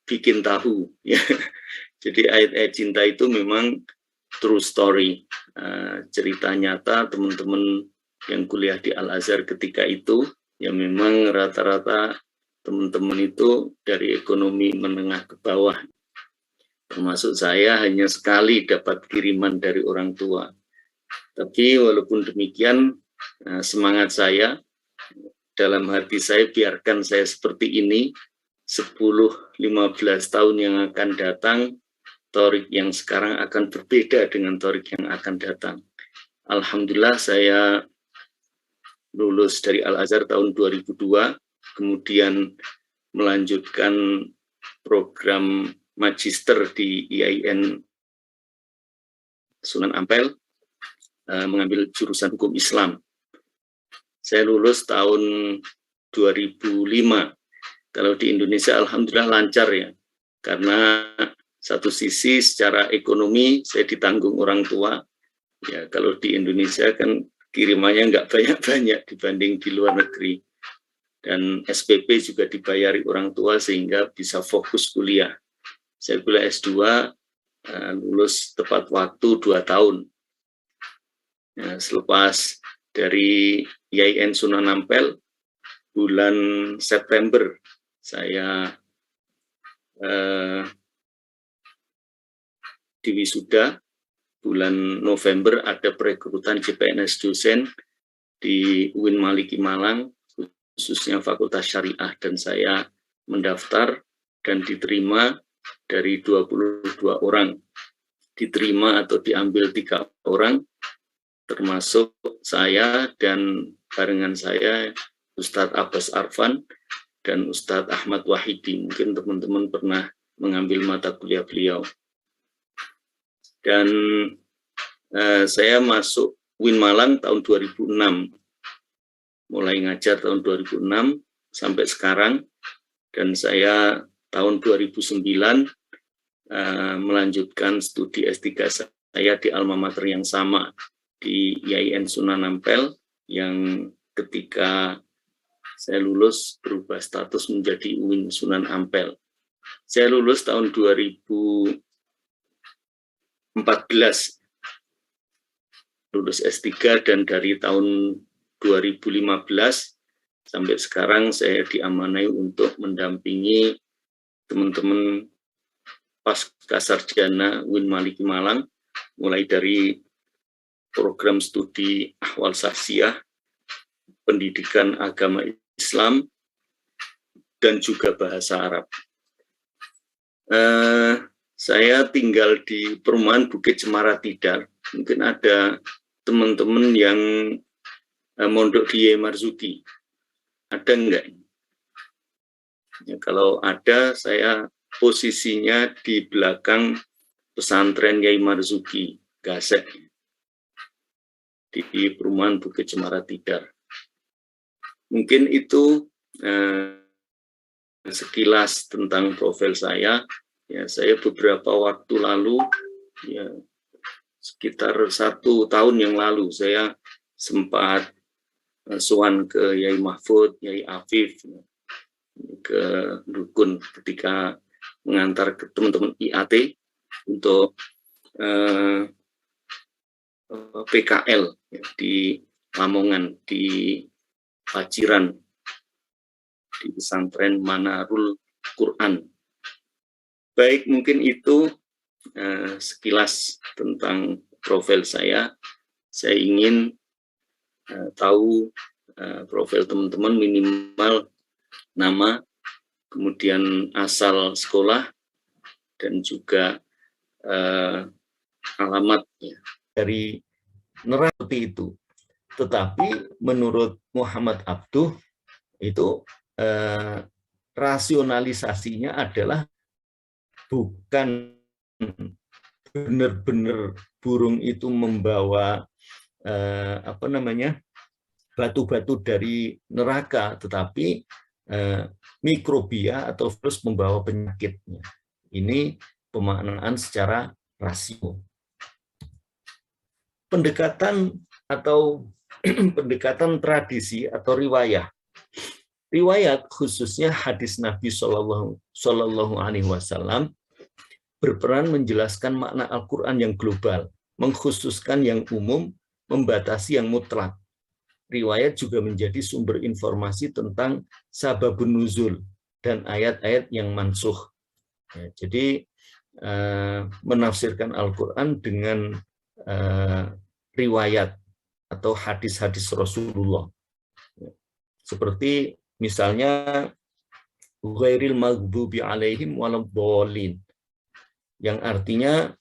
bikin tahu. Ya. Jadi ayat-ayat cinta itu memang true story, cerita nyata teman-teman yang kuliah di Al-Azhar ketika itu, yang memang rata-rata teman-teman itu dari ekonomi menengah ke bawah. Termasuk saya hanya sekali dapat kiriman dari orang tua. Tapi walaupun demikian, semangat saya, dalam hati saya, biarkan saya seperti ini, 10-15 tahun yang akan datang, Thorik yang sekarang akan berbeda dengan Thorik yang akan datang. Alhamdulillah saya lulus dari Al-Azhar tahun 2002, kemudian melanjutkan program magister di IAIN Sunan Ampel, mengambil jurusan hukum Islam. Saya lulus tahun 2005. Kalau di Indonesia alhamdulillah lancar ya, karena satu sisi secara ekonomi saya ditanggung orang tua. Ya, kalau di Indonesia kan kirimannya nggak banyak-banyak dibanding di luar negeri. Dan SPP juga dibayari orang tua sehingga bisa fokus kuliah. Saya kuliah S2, lulus tepat waktu 2 tahun. Ya, selepas dari IAIN Sunan Ampel, bulan September saya diwisuda. Bulan November ada perekrutan CPNS dosen di UIN Maliki Malang, khususnya Fakultas Syariah, dan saya mendaftar dan diterima. Dari 22 orang diterima atau diambil 3 orang, termasuk saya, dan barengan saya Ustadz Abbas Arfan dan Ustadz Ahmad Wahidi. Mungkin teman-teman pernah mengambil mata kuliah beliau. Dan saya masuk UIN Malang tahun 2006, mulai ngajar tahun 2006 sampai sekarang, dan saya tahun 2009 melanjutkan studi S3 saya di alma mater yang sama, di IAIN Sunan Ampel, yang ketika saya lulus berubah status menjadi UIN Sunan Ampel. Saya lulus tahun 2014, lulus S3, dan dari tahun 2015 sampai sekarang saya diamanai untuk mendampingi teman-teman pasca sarjana UIN Maliki Malang, mulai dari program studi Ahwal Syakhsiyah, pendidikan agama Islam, dan juga bahasa Arab. Saya tinggal di perumahan Bukit Cemara Tidar. Mungkin ada teman-teman yang mondok di Yai Marzuki. Ada enggak? Ya, kalau ada, saya posisinya di belakang pesantren Yai Marzuki, Gasek, di perumahan Bukit Cemara Tidar. Mungkin itu sekilas tentang profil saya. Ya, saya beberapa waktu lalu, ya, sekitar 1 tahun yang lalu, saya sempat sowan ke Yai Mahfud, Yai Afif, ke Dukun ketika mengantar ke teman-teman IAT untuk PKL ya, di Lamongan, di Paciran, di pesantren Manarul Quran. Baik, mungkin itu sekilas tentang profil saya. Saya ingin tahu profil teman-teman, minimal nama, kemudian asal sekolah, dan juga alamat ya, dari neraka seperti itu. Tetapi menurut Muhammad Abduh itu rasionalisasinya adalah bukan benar-benar burung itu membawa batu-batu dari neraka, tetapi mikrobia atau virus membawa penyakitnya. Ini pemaknaan secara rasio. Pendekatan atau pendekatan tradisi atau riwayah. Riwayat khususnya hadis Nabi Shallallahu Alaihi Wasallam berperan menjelaskan makna Al-Quran yang global, mengkhususkan yang umum, membatasi yang mutlak. Riwayat juga menjadi sumber informasi tentang sababun nuzul dan ayat-ayat yang mansuh. Ya, jadi menafsirkan Al-Quran dengan riwayat atau hadis-hadis Rasulullah. Seperti misalnya ghairil maghdubi alaihim waladhdallin, yang artinya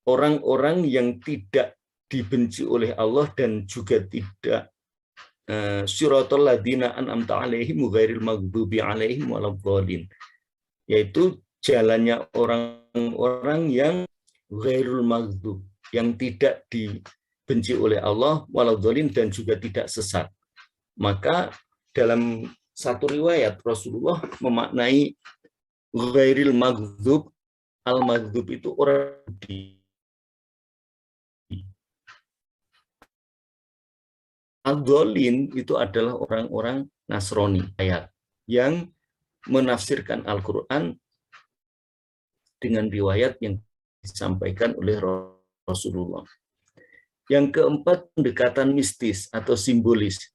orang-orang yang tidak dibenci oleh Allah dan juga tidak siratal ladzina an'amta alaihim ghairil maghdubi alaihim waladhdallin, yaitu jalannya orang-orang yang ghairul maghdub, yang tidak dibenci oleh Allah, waladhdallin, dan juga tidak sesat. Maka dalam satu riwayat Rasulullah memaknai ghairil maghdub, al-maghdub itu orang al-dhalin itu adalah orang-orang Nasrani ayat yang menafsirkan Al-Quran dengan riwayat yang disampaikan oleh Rasulullah. Yang keempat, pendekatan mistis atau simbolis.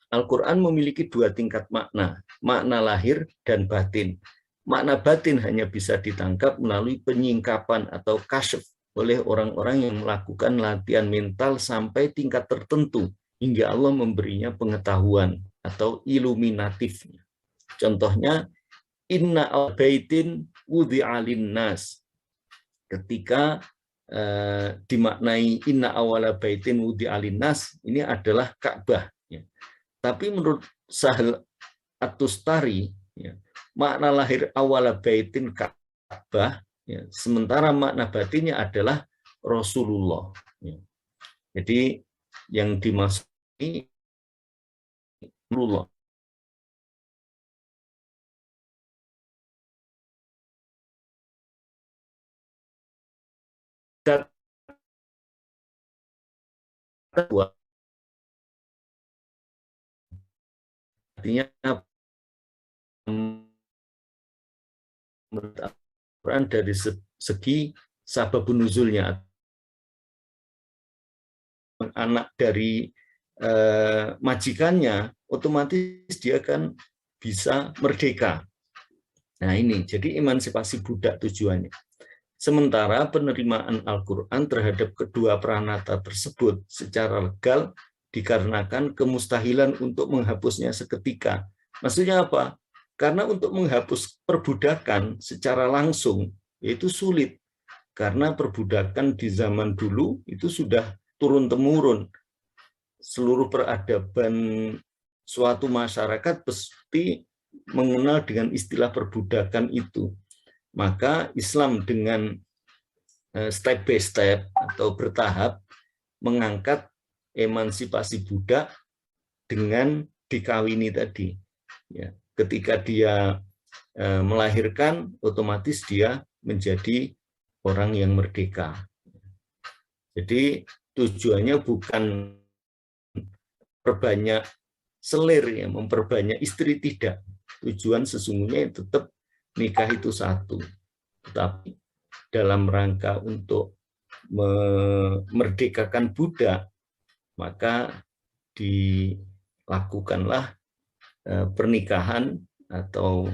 Al-Quran memiliki dua tingkat makna, makna lahir dan batin. Makna batin hanya bisa ditangkap melalui penyingkapan atau kasyaf oleh orang-orang yang melakukan latihan mental sampai tingkat tertentu, hingga Allah memberinya pengetahuan atau iluminatifnya. Contohnya, inna al-baitin wudhi'a lin-nas. Ketika dimaknai inna awala baitin wudhi'a lin-nas, ini adalah Ka'bah. Ya. Tapi menurut Sahal At-Tustari, ya, makna lahir awala baitin Ka'bah, ya, sementara makna batinnya adalah Rasulullah. Ya. Jadi yang dimaksud ini Rasulullah. Artinya menurut Al-Quran dari segi sababun nuzulnya, anak dari majikannya, otomatis dia akan bisa merdeka. Nah ini, jadi emansipasi budak tujuannya. Sementara penerimaan Al-Quran terhadap kedua pranata tersebut secara legal dikarenakan kemustahilan untuk menghapusnya seketika. Maksudnya apa? Karena untuk menghapus perbudakan secara langsung, yaitu sulit. Karena perbudakan di zaman dulu itu sudah turun-temurun. Seluruh peradaban suatu masyarakat pasti mengenal dengan istilah perbudakan itu. Maka Islam dengan step by step atau bertahap mengangkat emansipasi budak dengan dikawini tadi. Ya, ketika dia melahirkan, otomatis dia menjadi orang yang merdeka. Jadi tujuannya bukan perbanyak selir, ya, memperbanyak istri, tidak. Tujuan sesungguhnya tetap nikah itu satu. Tetapi dalam rangka untuk memerdekakan budak, maka dilakukanlah pernikahan atau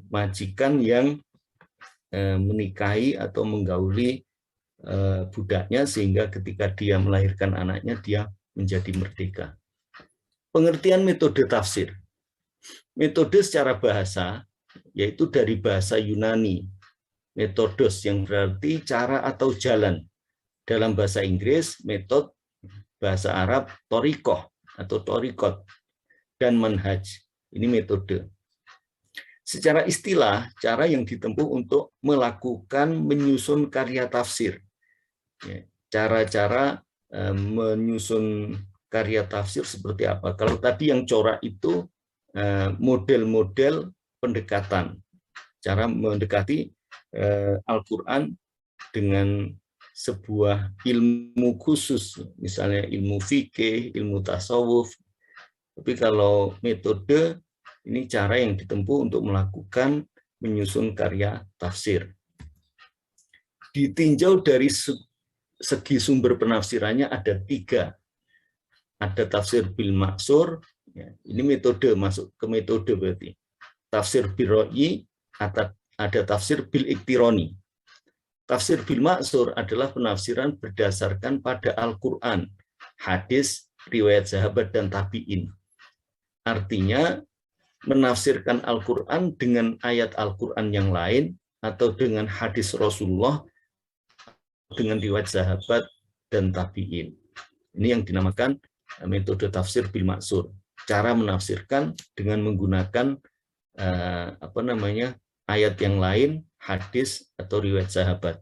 majikan yang menikahi atau menggauli budaknya, sehingga ketika dia melahirkan anaknya, dia menjadi merdeka. Pengertian metode tafsir. Metode secara bahasa, yaitu dari bahasa Yunani, metodos, yang berarti cara atau jalan. Dalam bahasa Inggris, metode, bahasa Arab, torikoh atau torikot, dan manhaj. Ini metode. Secara istilah, cara yang ditempuh untuk melakukan menyusun karya tafsir. Cara-cara menyusun karya tafsir seperti apa? Kalau tadi yang corak itu model-model pendekatan, cara mendekati Al-Quran dengan sebuah ilmu khusus, misalnya ilmu fikih, ilmu tasawuf. Tapi kalau metode, ini cara yang ditempuh untuk melakukan menyusun karya tafsir. Ditinjau dari segi sumber penafsirannya ada 3. Ada tafsir bil maksur, ya, ini metode, masuk ke metode berarti. Tafsir bil ro'i, ada tafsir bil iktironi. Tafsir bil maksur adalah penafsiran berdasarkan pada Al-Quran, hadis, riwayat sahabat, dan tabi'in. Artinya, menafsirkan Al-Quran dengan ayat Al-Quran yang lain, atau dengan hadis Rasulullah, dengan riwayat sahabat, dan tabi'in. Ini yang dinamakan metode tafsir bil maksur. Cara menafsirkan dengan menggunakan ayat yang lain, hadis, atau riwayat sahabat.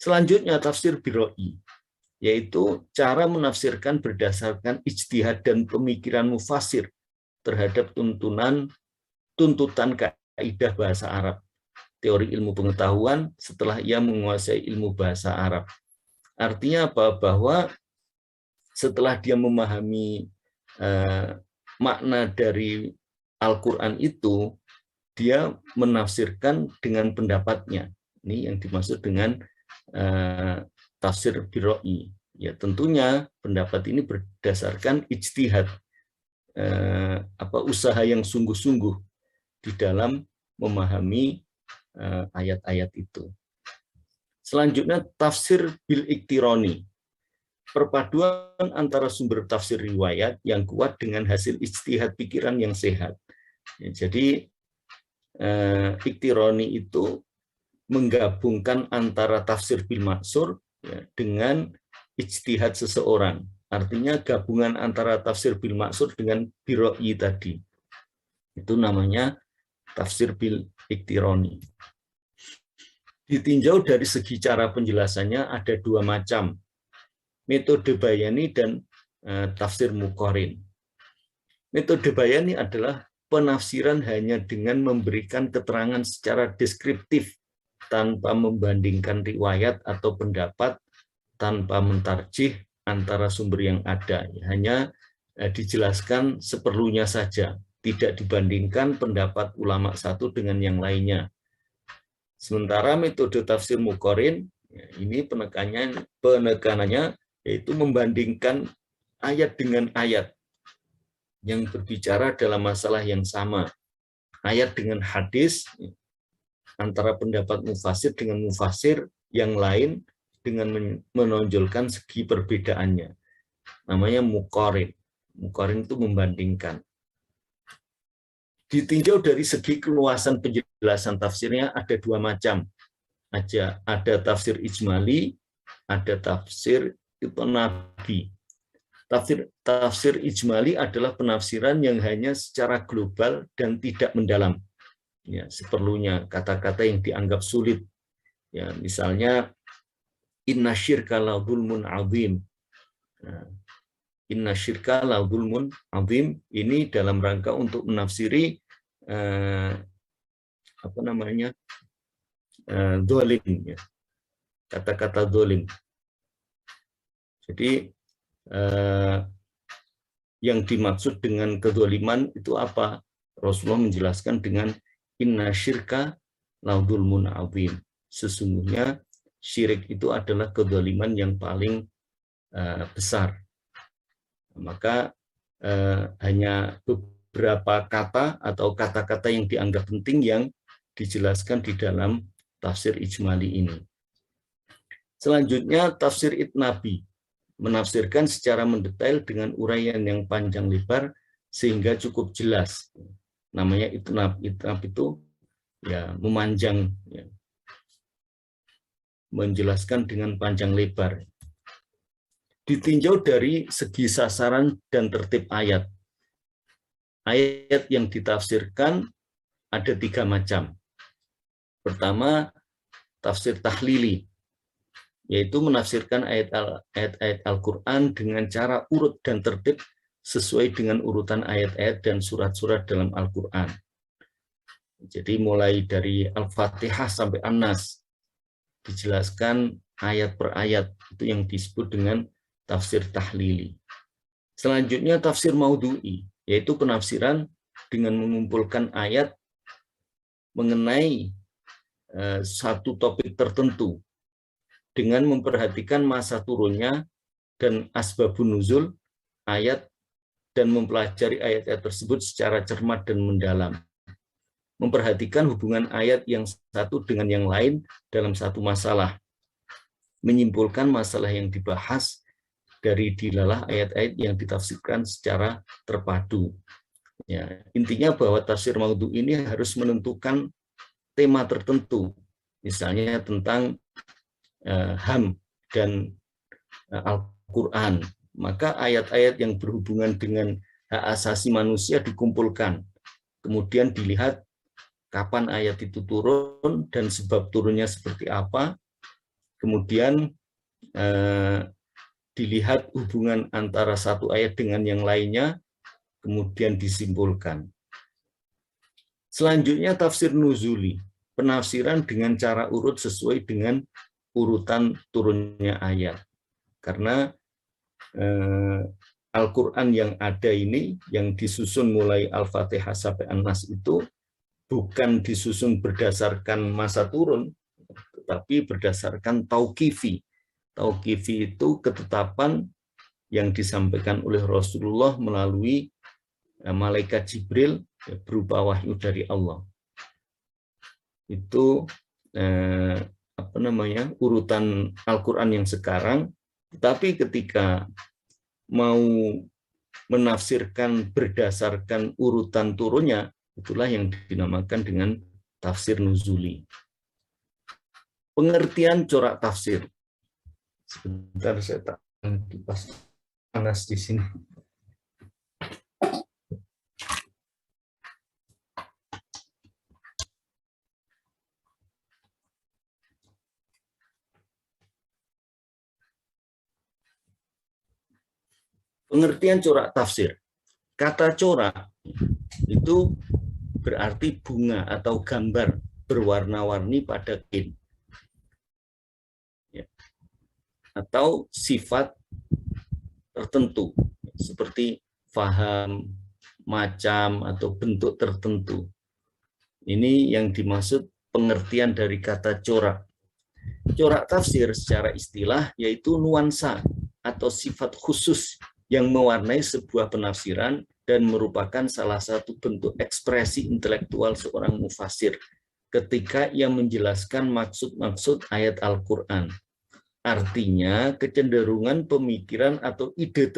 Selanjutnya tafsir bil ro'i, yaitu cara menafsirkan berdasarkan ijtihad dan pemikiran mufassir terhadap tuntutan kaidah bahasa Arab, teori ilmu pengetahuan setelah ia menguasai ilmu bahasa Arab. Artinya apa? Bahwa setelah dia memahami makna dari Al-Quran itu, dia menafsirkan dengan pendapatnya. Ini yang dimaksud dengan tafsir bil ro'i. Ya, tentunya pendapat ini berdasarkan ijtihad, usaha yang sungguh-sungguh di dalam memahami ayat-ayat itu. Selanjutnya tafsir bil iktironi, perpaduan antara sumber tafsir riwayat yang kuat dengan hasil ijtihad pikiran yang sehat. Ya, jadi iktironi itu menggabungkan antara tafsir bil maksur, ya, dengan ijtihad seseorang. Artinya gabungan antara tafsir bil maksur dengan bil ro'i tadi. Itu namanya tafsir bil iktironi. Ditinjau dari segi cara penjelasannya ada 2 macam. Metode bayani dan tafsir muqarin. Metode bayani adalah penafsiran hanya dengan memberikan keterangan secara deskriptif tanpa membandingkan riwayat atau pendapat, tanpa mentarjih antara sumber yang ada. Hanya dijelaskan seperlunya saja, tidak dibandingkan pendapat ulama satu dengan yang lainnya. Sementara metode tafsir muqarin, ini penekanannya yaitu membandingkan ayat dengan ayat yang berbicara dalam masalah yang sama. Ayat dengan hadis, antara pendapat mufassir dengan mufassir yang lain, dengan menonjolkan segi perbedaannya. Namanya muqarin. Muqarin itu membandingkan. Ditinjau dari segi keluasan penjelasan tafsirnya ada 2 macam. Ada tafsir ijmali, ada tafsir itnabi. Tafsir ijmali adalah penafsiran yang hanya secara global dan tidak mendalam. Ya, seperlunya kata-kata yang dianggap sulit. Ya, misalnya inna syirka la dzulmun adzim. Inna syirka la dzulmun adzim, ini dalam rangka untuk menafsiri zalim, ya. Kata-kata zalim. Jadi yang dimaksud dengan kedzaliman itu apa? Rasulullah menjelaskan dengan inna syirka la dzulmun adzim. Sesungguhnya syirik itu adalah kedzaliman yang paling besar. Maka hanya beberapa kata atau kata-kata yang dianggap penting yang dijelaskan di dalam tafsir ijmali ini. Selanjutnya tafsir itnabi, menafsirkan secara mendetail dengan uraian yang panjang lebar sehingga cukup jelas. Namanya itnab. Itnab itu ya memanjang, ya, menjelaskan dengan panjang lebar. Ditinjau dari segi sasaran dan tertib ayat. Ayat yang ditafsirkan ada 3 macam. Pertama, tafsir tahlili, yaitu menafsirkan ayat-ayat Al-Quran dengan cara urut dan tertib sesuai dengan urutan ayat-ayat dan surat-surat dalam Al-Quran. Jadi mulai dari Al-Fatihah sampai An-Nas dijelaskan ayat per ayat. Itu yang disebut dengan tafsir tahlili. Selanjutnya tafsir maudhu'i, yaitu penafsiran dengan mengumpulkan ayat mengenai satu topik tertentu dengan memperhatikan masa turunnya dan asbabun nuzul ayat dan mempelajari ayat-ayat tersebut secara cermat dan mendalam. Memperhatikan hubungan ayat yang satu dengan yang lain dalam satu masalah. Menyimpulkan masalah yang dibahas dari dilalah ayat-ayat yang ditafsirkan secara terpadu. Ya, intinya bahwa tafsir maudhu ini harus menentukan tema tertentu, misalnya tentang HAM dan Al-Quran. Maka ayat-ayat yang berhubungan dengan hak asasi manusia dikumpulkan. Kemudian dilihat kapan ayat itu turun dan sebab turunnya seperti apa. Kemudian dilihat hubungan antara satu ayat dengan yang lainnya, kemudian disimpulkan. Selanjutnya tafsir nuzuli, penafsiran dengan cara urut sesuai dengan urutan turunnya ayat. Karena Al-Quran yang ada ini, yang disusun mulai Al-Fatihah sampai An-Nas itu, bukan disusun berdasarkan masa turun, tetapi berdasarkan tauqifi. Tauqifi itu ketetapan yang disampaikan oleh Rasulullah melalui malaikat Jibril berupa wahyu dari Allah. Itu urutan Al-Quran yang sekarang. Tetapi ketika mau menafsirkan berdasarkan urutan turunnya, itulah yang dinamakan dengan tafsir nuzuli. Pengertian corak tafsir. Sebentar saya tak kipas panas di sini. Pengertian corak tafsir. Kata corak itu berarti bunga atau gambar berwarna-warni pada kain. Atau sifat tertentu, seperti faham, macam, atau bentuk tertentu. Ini yang dimaksud pengertian dari kata corak. Corak tafsir secara istilah yaitu nuansa atau sifat khusus yang mewarnai sebuah penafsiran dan merupakan salah satu bentuk ekspresi intelektual seorang mufasir ketika ia menjelaskan maksud-maksud ayat Al-Quran. Artinya kecenderungan pemikiran atau ide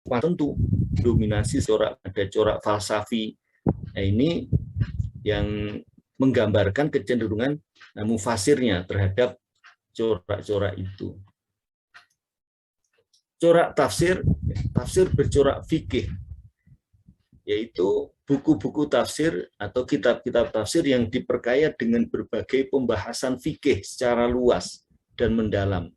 tertentu, dominasi corak, ada corak falsafi. Nah, ini yang menggambarkan kecenderungan mufasirnya terhadap corak-corak itu. Corak tafsir, tafsir bercorak fikih, yaitu buku-buku tafsir atau kitab-kitab tafsir yang diperkaya dengan berbagai pembahasan fikih secara luas dan mendalam.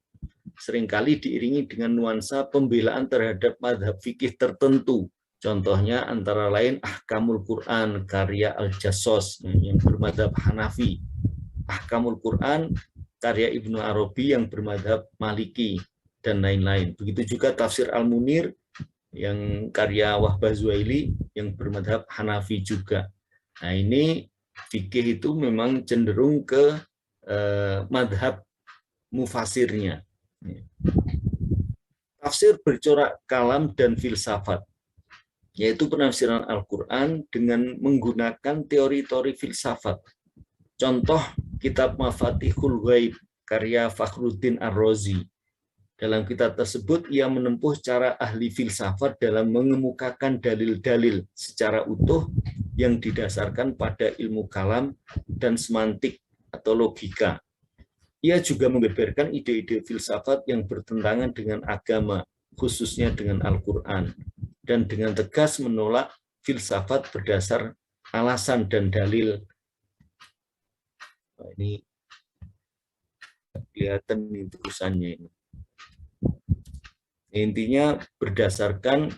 Seringkali diiringi dengan nuansa pembelaan terhadap mazhab fikih tertentu. Contohnya antara lain Ahkamul Quran karya Al-Jassos yang bermadzhab Hanafi, Ahkamul Quran karya Ibnu Arabi yang bermadzhab Maliki, dan lain-lain. Begitu juga tafsir Al-Munir yang karya Wahbah Zuhaili yang bermadzhab Hanafi juga. Nah, ini fikih itu memang cenderung ke madhab mufasirnya. Tafsir bercorak kalam dan filsafat, yaitu penafsiran Al-Quran dengan menggunakan teori-teori filsafat. Contoh kitab Mafatihul Ghaib karya Fakhruddin Ar-Razi. Dalam kitab tersebut ia menempuh cara ahli filsafat dalam mengemukakan dalil-dalil secara utuh yang didasarkan pada ilmu kalam dan semantik atau logika. Ia juga membeberkan ide-ide filsafat yang bertentangan dengan agama, khususnya dengan Al-Quran, dan dengan tegas menolak filsafat berdasar alasan dan dalil. Nah, ini kelihatan ini tulisannya ini. Intinya berdasarkan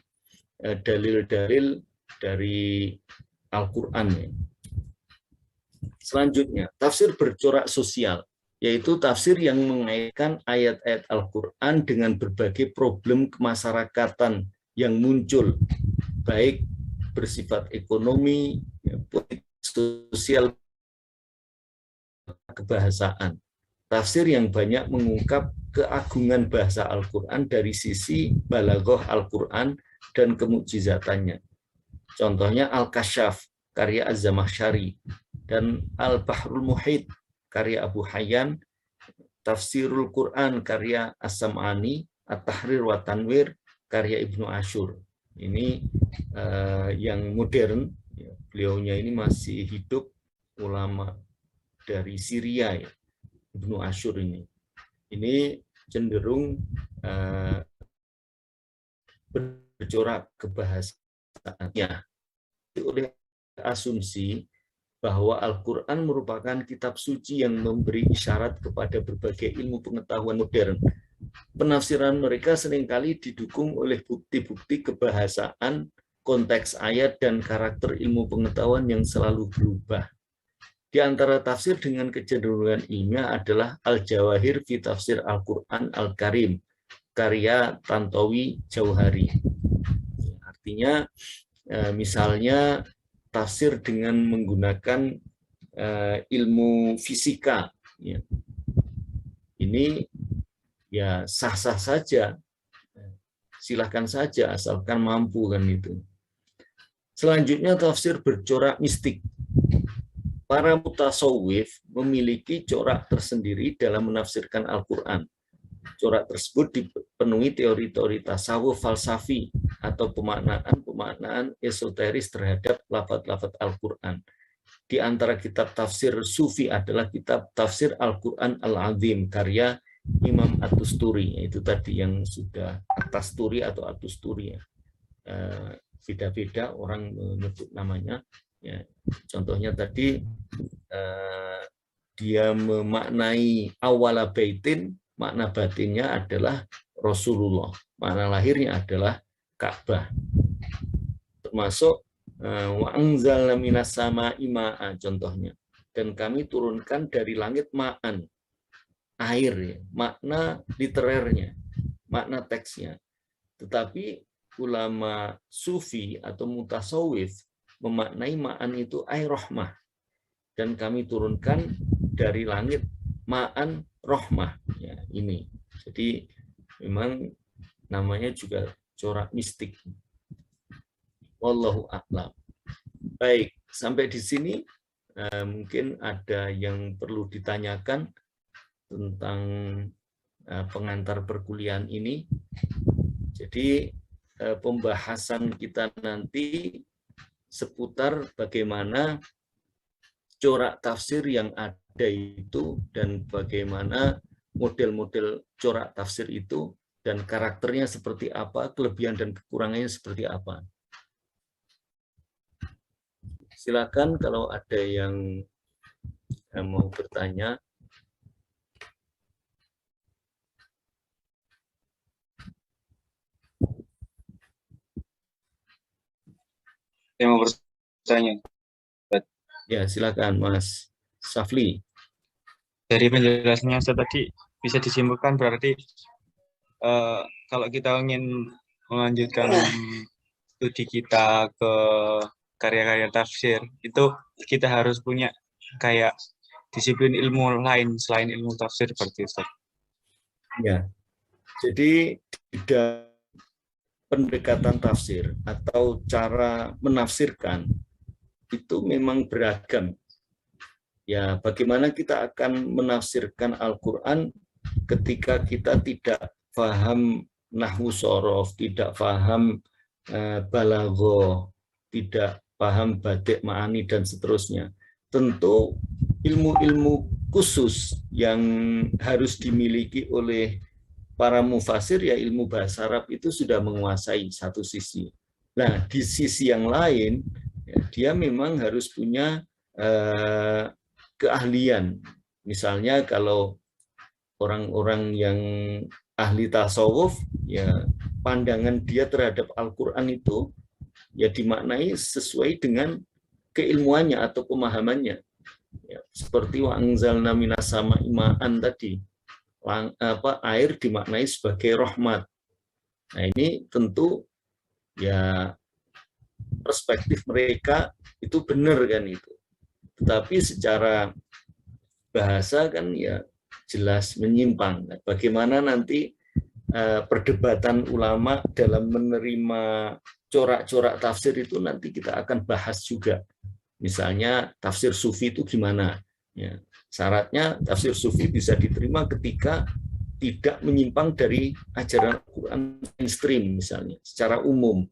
dalil-dalil dari Al-Quran. Selanjutnya, tafsir bercorak sosial, yaitu tafsir yang mengaitkan ayat-ayat Al-Quran dengan berbagai problem kemasyarakatan yang muncul, baik bersifat ekonomi, politik, sosial, kebahasaan. Tafsir yang banyak mengungkap keagungan bahasa Al-Quran dari sisi balaghah Al-Quran dan kemukjizatannya. Contohnya Al-Kasyaf, karya Az-Zamakhsyari, dan Al-Bahrul Muhit, karya Abu Hayyan, Tafsirul Quran, karya As-Sam'ani, At-Tahrir wa Tanwir, karya Ibnu Asyur. Ini yang modern, beliaunya ini masih hidup, ulama dari Syria, ya, Ibnu Asyur ini. Ini cenderung bercorak kebahasaannya oleh asumsi bahwa Al-Quran merupakan kitab suci yang memberi isyarat kepada berbagai ilmu pengetahuan modern. Penafsiran mereka seringkali didukung oleh bukti-bukti kebahasaan, konteks ayat, dan karakter ilmu pengetahuan yang selalu berubah. Di antara tafsir dengan kecenderungan ilmiah adalah Al-Jawahir fi Tafsir Al-Quran Al-Karim, karya Tantowi Jauhari. Artinya, misalnya tafsir dengan menggunakan ilmu fisika, ya. Ini ya sah-sah saja, silahkan saja asalkan mampu, kan itu. Selanjutnya tafsir bercorak mistik. Para mutasawwif memiliki corak tersendiri dalam menafsirkan Al-Quran. Corak tersebut dipenuhi teori-teori tasawuf falsafi atau pemaknaan esoteris terhadap lafaz-lafaz Al-Quran. Di antara kitab tafsir sufi adalah kitab tafsir Al-Quran Al-Azim, karya Imam At-Tusturi. Itu tadi yang sudah At-Tusturi atau At-Tusturi, ya. Beda-beda orang menyebut namanya. Ya, contohnya tadi dia memaknai awala baitin, makna batinnya adalah Rasulullah, makna lahirnya adalah Ka'bah. Termasuk wa anzalna minas sama'i ma'a, contohnya, dan kami turunkan dari langit ma'an, air, ya. Makna literernya, makna teksnya. Tetapi ulama sufi atau mutasawif memaknai ma'an itu air rahmah, dan kami turunkan dari langit ma'an rahmah, ya, ini. Jadi memang namanya juga corak mistik. Wallahu a'lam. Baik, sampai di sini mungkin ada yang perlu ditanyakan tentang pengantar perkuliahan ini. Jadi pembahasan kita nanti seputar bagaimana corak tafsir yang ada itu dan bagaimana model-model corak tafsir itu dan karakternya seperti apa, kelebihan dan kekurangannya seperti apa. Silakan kalau ada yang mau bertanya. Saya mau bertanya. Ya, silakan Mas Safli. Dari penjelasannya tadi bisa disimpulkan berarti kalau kita ingin melanjutkan studi kita ke karya-karya tafsir, itu kita harus punya kayak disiplin ilmu lain selain ilmu tafsir seperti itu. Ya, jadi tidak pendekatan tafsir atau cara menafsirkan itu memang beragam. Ya, bagaimana kita akan menafsirkan Al-Quran ketika kita tidak paham nahwu sorof, tidak paham balagho, tidak paham badik ma'ani dan seterusnya. Tentu ilmu-ilmu khusus yang harus dimiliki oleh para mufasir, ya ilmu bahasa Arab itu sudah menguasai satu sisi. Nah, di sisi yang lain, ya, dia memang harus punya keahlian. Misalnya kalau orang-orang yang ahli tasawuf, ya pandangan dia terhadap Al-Quran itu ya dimaknai sesuai dengan keilmuannya atau pemahamannya. Ya, seperti wa anzalna minas sama'i ma'an tadi, air dimaknai sebagai rahmat. Nah, ini tentu ya perspektif mereka itu benar kan itu. Tetapi secara bahasa kan ya jelas menyimpang. Bagaimana nanti perdebatan ulama dalam menerima corak-corak tafsir itu nanti kita akan bahas juga. Misalnya tafsir sufi itu gimana? Ya, syaratnya tafsir sufi bisa diterima ketika tidak menyimpang dari ajaran Al-Quran mainstream misalnya, secara umum.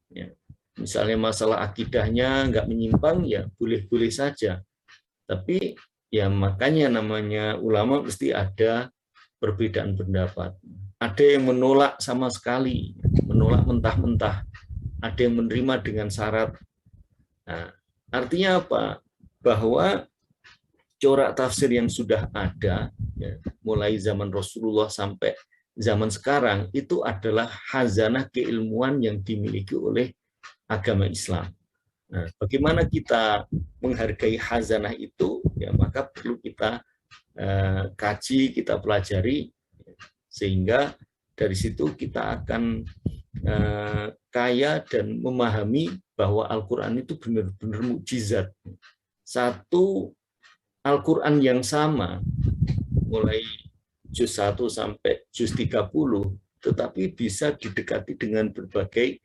Ya, misalnya masalah akidahnya nggak menyimpang, ya boleh-boleh saja. Tapi ya makanya namanya ulama mesti ada perbedaan pendapat. Ada yang menolak sama sekali, menolak mentah-mentah. Ada yang menerima dengan syarat. Nah, artinya apa? Bahwa corak tafsir yang sudah ada, ya, mulai zaman Rasulullah sampai zaman sekarang, itu adalah khazanah keilmuan yang dimiliki oleh agama Islam. Nah, bagaimana kita menghargai khazanah itu, ya maka perlu kita kaji, kita pelajari, sehingga dari situ kita akan kaya dan memahami bahwa Al-Quran itu benar-benar mukjizat. Satu Al-Quran yang sama, mulai juz 1 sampai juz 30, tetapi bisa didekati dengan berbagai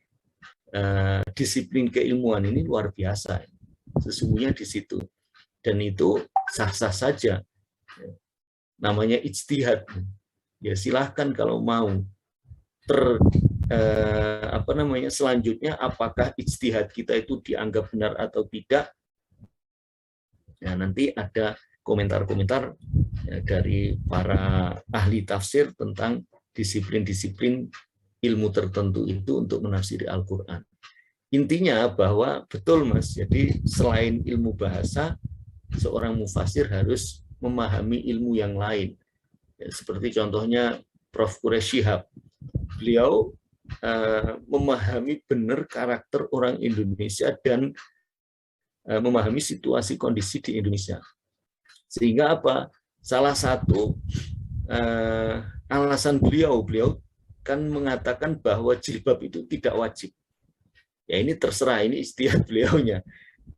disiplin keilmuan. Ini luar biasa. Sesungguhnya di situ. Dan itu sah-sah saja. Namanya ijtihad. Ya silahkan kalau mau. Selanjutnya apakah ijtihad kita itu dianggap benar atau tidak? Nah, nanti ada komentar-komentar ya, dari para ahli tafsir tentang disiplin-disiplin ilmu tertentu itu untuk menafsiri Al-Quran. Intinya bahwa betul Mas, jadi selain ilmu bahasa, seorang mufasir harus memahami ilmu yang lain. Ya, seperti contohnya Prof. Quraish Shihab. Beliau memahami benar karakter orang Indonesia dan memahami situasi kondisi di Indonesia. Sehingga apa? Salah satu alasan beliau kan mengatakan bahwa jilbab itu tidak wajib. Ya ini terserah, ini ijtihad beliaunya.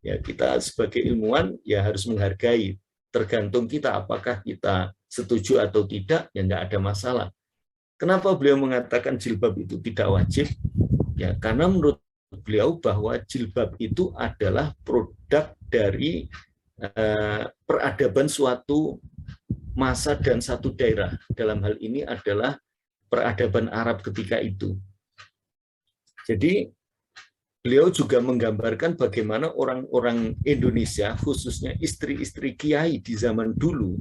Ya kita sebagai ilmuwan ya harus menghargai. Tergantung kita apakah kita setuju atau tidak, ya nggak ada masalah. Kenapa beliau mengatakan jilbab itu tidak wajib? Ya karena menurut beliau bahwa jilbab itu adalah produk dari peradaban suatu masa dan satu daerah. Dalam hal ini adalah peradaban Arab ketika itu. Jadi beliau juga menggambarkan bagaimana orang-orang Indonesia, khususnya istri-istri kiai di zaman dulu,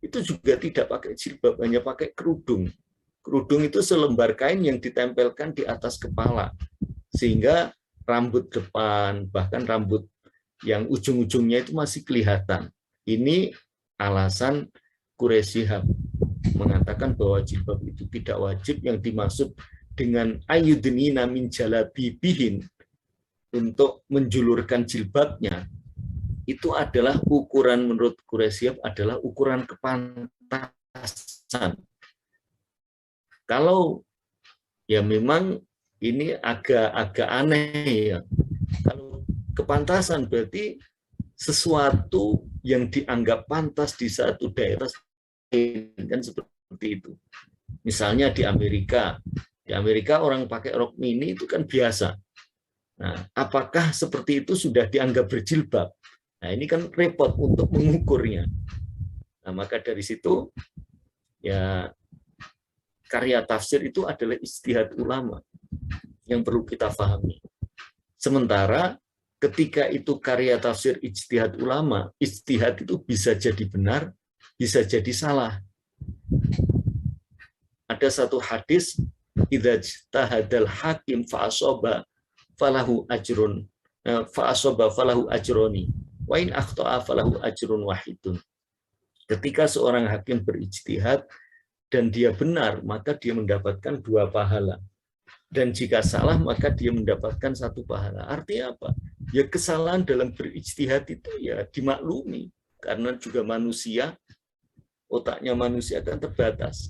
itu juga tidak pakai jilbab, hanya pakai kerudung. Kerudung itu selembar kain yang ditempelkan di atas kepala. Sehingga rambut depan, bahkan rambut yang ujung-ujungnya itu masih kelihatan. Ini alasan Quraish Shihab mengatakan bahwa jilbab itu tidak wajib. Yang dimaksud dengan ayyudnina min jalabibihin, untuk menjulurkan jilbabnya, itu adalah ukuran, menurut Quraish Shihab adalah ukuran kepantasan. Kalau ya memang ini agak aneh ya. Kalau kepantasan berarti sesuatu yang dianggap pantas di satu daerah kan seperti itu. Misalnya di Amerika orang pakai rok mini itu kan biasa. Nah, apakah seperti itu sudah dianggap berjilbab? Nah, ini kan repot untuk mengukurnya. Nah, maka dari situ ya karya tafsir itu adalah ijtihad ulama yang perlu kita pahami. Sementara ketika itu karya tafsir ijtihad ulama, ijtihad itu bisa jadi benar, bisa jadi salah. Ada satu hadis, idza ijtahadal hakim fa asaba falahu ajrun falahu ajroni wa in akhta'a falahu ajrun wahidun. Ketika seorang hakim berijtihad dan dia benar, maka dia mendapatkan 2 pahala. Dan jika salah, maka dia mendapatkan satu pahala. Artinya apa? Ya kesalahan dalam berijtihad itu ya dimaklumi. Karena juga manusia, otaknya manusia kan terbatas.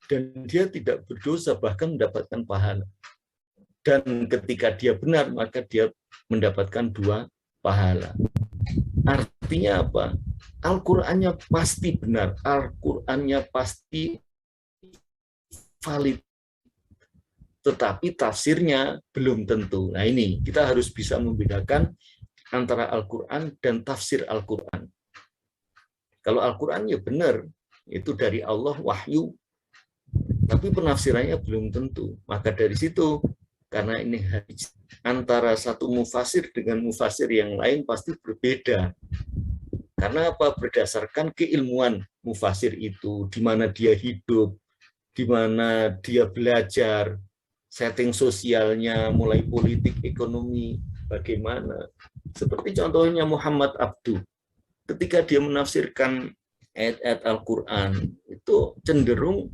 Dan dia tidak berdosa, bahkan mendapatkan pahala. Dan ketika dia benar, maka dia mendapatkan 2 pahala. Artinya apa? Al-Qur'annya pasti benar, Al-Qur'annya pasti valid. Tetapi tafsirnya belum tentu. Nah ini, kita harus bisa membedakan antara Al-Quran dan tafsir Al-Quran. Kalau Al-Quran ya benar, itu dari Allah wahyu, tapi penafsirannya belum tentu. Maka dari situ, karena ini antara satu mufasir dengan mufasir yang lain pasti berbeda. Karena apa? Berdasarkan keilmuan mufasir itu, di mana dia hidup, di mana dia belajar, setting sosialnya, mulai politik, ekonomi, bagaimana. Seperti contohnya Muhammad Abduh. Ketika dia menafsirkan ayat-ayat Al-Quran, itu cenderung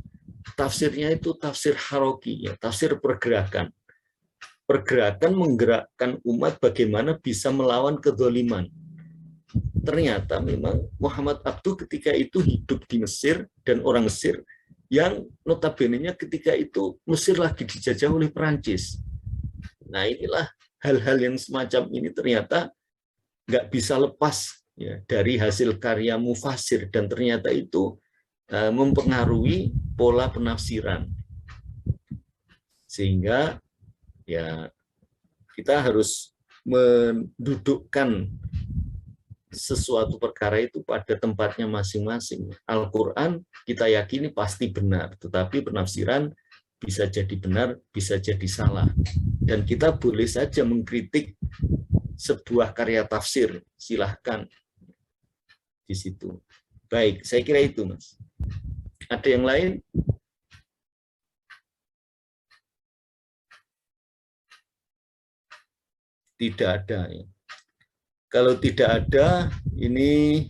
tafsirnya itu tafsir haroki, ya, tafsir pergerakan. Pergerakan menggerakkan umat bagaimana bisa melawan kezaliman. Ternyata memang Muhammad Abduh ketika itu hidup di Mesir, dan orang Mesir yang notabene-nya ketika itu Mesir lagi dijajah oleh Perancis. Nah inilah hal-hal yang semacam ini ternyata nggak bisa lepas ya, dari hasil karya mufasir, dan ternyata itu mempengaruhi pola penafsiran. Sehingga ya kita harus mendudukkan sesuatu perkara itu pada tempatnya masing-masing. Al-Quran kita yakini pasti benar, tetapi penafsiran bisa jadi benar, bisa jadi salah. Dan kita boleh saja mengkritik sebuah karya tafsir, silahkan di situ. Baik, saya kira itu, Mas. Ada yang lain? Tidak ada, ya. Kalau tidak ada, ini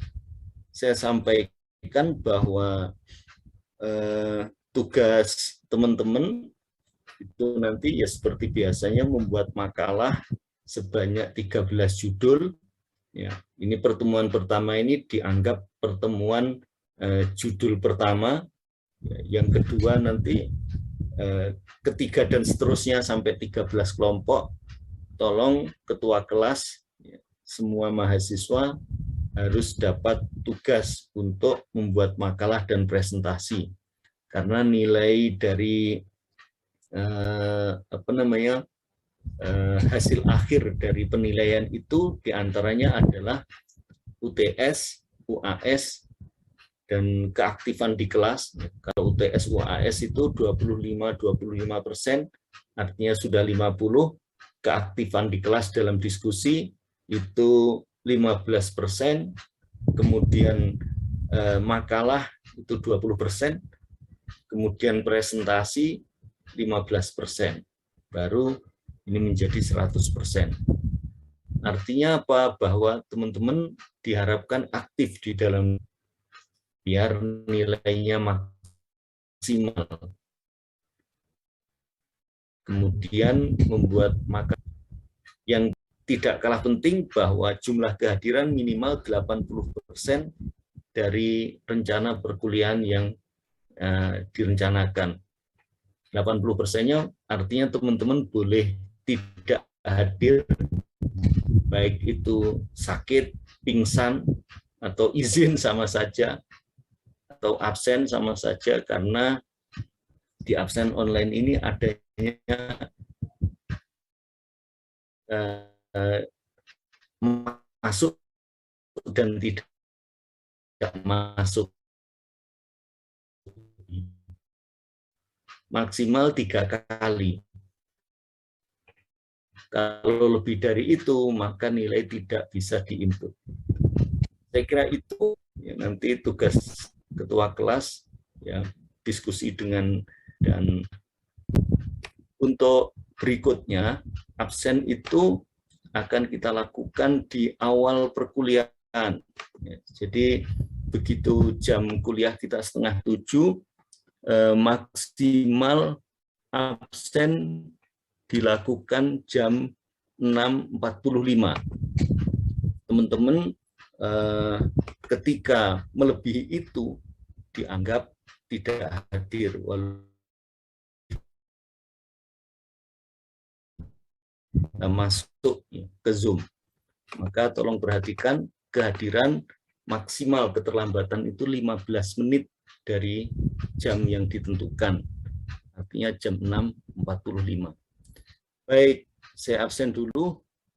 saya sampaikan bahwa tugas teman-teman itu nanti ya seperti biasanya membuat makalah sebanyak 13 judul. Ya, ini pertemuan pertama ini dianggap pertemuan judul pertama. Ya, yang kedua nanti ketiga dan seterusnya sampai 13 kelompok. Tolong ketua kelas semua mahasiswa harus dapat tugas untuk membuat makalah dan presentasi, karena nilai dari hasil akhir dari penilaian itu diantaranya adalah UTS, UAS, dan keaktifan di kelas. Kalau UTS, UAS itu 25%, artinya sudah 50, keaktifan di kelas dalam diskusi itu 15%, kemudian makalah itu 20%, kemudian presentasi 15%, baru ini menjadi 100%. Artinya apa? Bahwa teman-teman diharapkan aktif di dalam biar nilainya maksimal. Kemudian membuat makalah yang tidak kalah penting bahwa jumlah kehadiran minimal 80% dari rencana perkuliahan yang direncanakan. 80%-nya artinya teman-teman boleh tidak hadir, baik itu sakit, pingsan, atau izin sama saja, atau absen sama saja, karena di absen online ini adanya masuk dan tidak masuk, maksimal 3 kali. Kalau lebih dari itu maka nilai tidak bisa diinput. Saya kira itu ya, nanti tugas ketua kelas ya, diskusi dengan, dan untuk berikutnya absen itu akan kita lakukan di awal perkuliahan. Jadi begitu jam kuliah kita 6:30, maksimal absen dilakukan jam 6.45. Teman-teman ketika melebihi itu dianggap tidak hadir masuk ke Zoom. Maka tolong perhatikan kehadiran maksimal keterlambatan itu 15 menit dari jam yang ditentukan. Artinya jam 6.45. Baik, saya absen dulu.